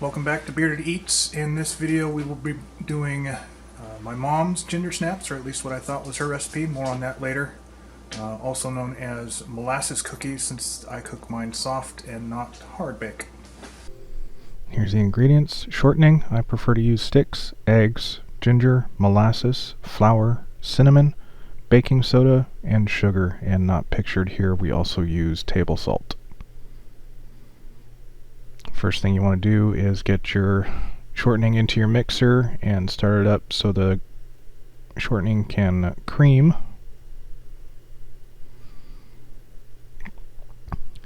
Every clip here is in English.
Welcome back to Bearded Eats. In this video we will be doing my mom's Gingersnaps, or at least what I thought was her recipe. More on that later. Also known as molasses cookies, since I cook mine soft and not hard bake. Here's the ingredients. Shortening, I prefer to use sticks, eggs, ginger, molasses, flour, cinnamon, baking soda, and sugar, and not pictured here we also use table salt. First thing you want to do is get your shortening into your mixer and start it up so the shortening can cream.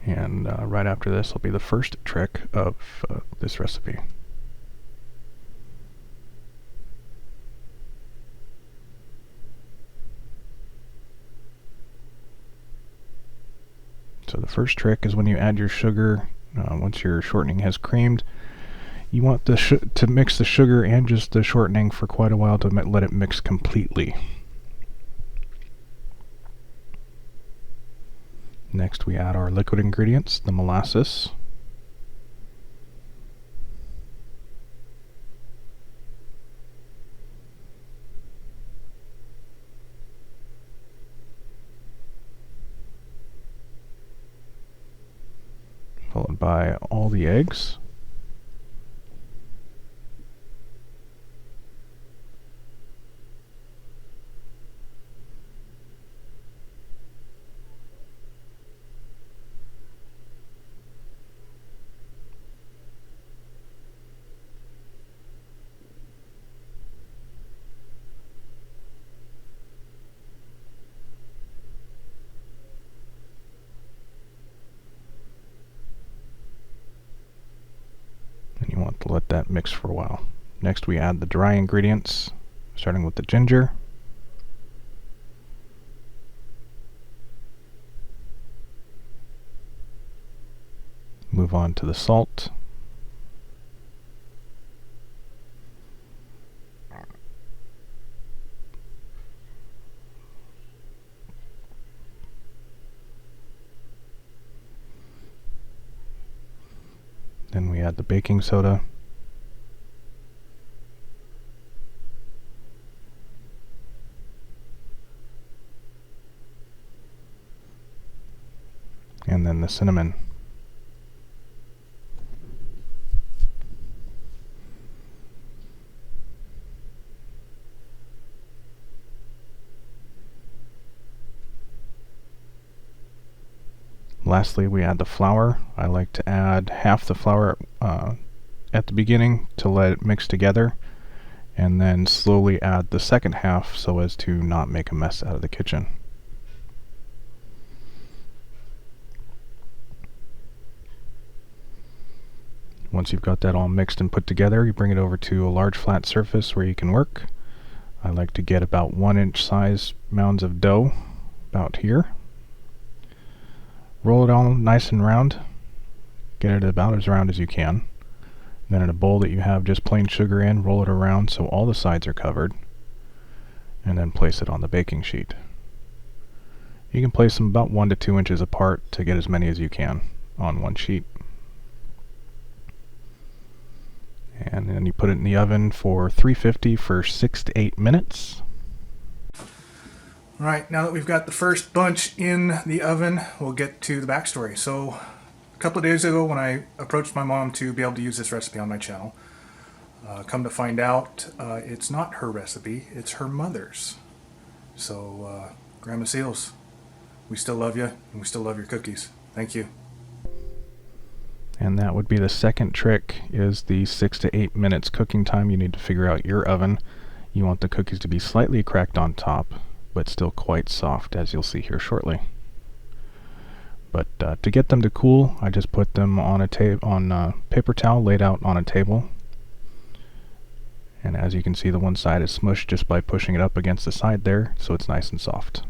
And right after this will be the first trick of this recipe. So the first trick is when you add your sugar, once your shortening has creamed, you want to mix the sugar and just the shortening for quite a while to let it mix completely. Next we add our liquid ingredients, the molasses. Followed by all the eggs. And you want to let that mix for a while. Next we add the dry ingredients, starting with the ginger. Move on to the salt. Then we add the baking soda. And then the cinnamon. Lastly, we add the flour. I like to add half the flour at the beginning to let it mix together, and then slowly add the second half so as to not make a mess out of the kitchen. Once you've got that all mixed and put together, you bring it over to a large flat surface where you can work. I like to get about 1-inch size mounds of dough, about here. Roll it all nice and round. Get it about as round as you can. Then in a bowl that you have just plain sugar in, roll it around so all the sides are covered. And then place it on the baking sheet. You can place them about 1 to 2 inches apart to get as many as you can on one sheet. And then you put it in the oven for 350 for 6 to 8 minutes. Alright, now that we've got the first bunch in the oven, we'll get to the backstory. So, a couple of days ago when I approached my mom to be able to use this recipe on my channel, come to find out it's not her recipe, it's her mother's. So, Grandma Seals, we still love you, and we still love your cookies. Thank you. And that would be the second trick, is the 6 to 8 minutes cooking time. You need to figure out your oven. You want the cookies to be slightly cracked on top, but still quite soft, as you'll see here shortly. But to get them to cool, I just put them on a paper towel laid out on a table. And as you can see, the one side is smushed just by pushing it up against the side there, so it's nice and soft.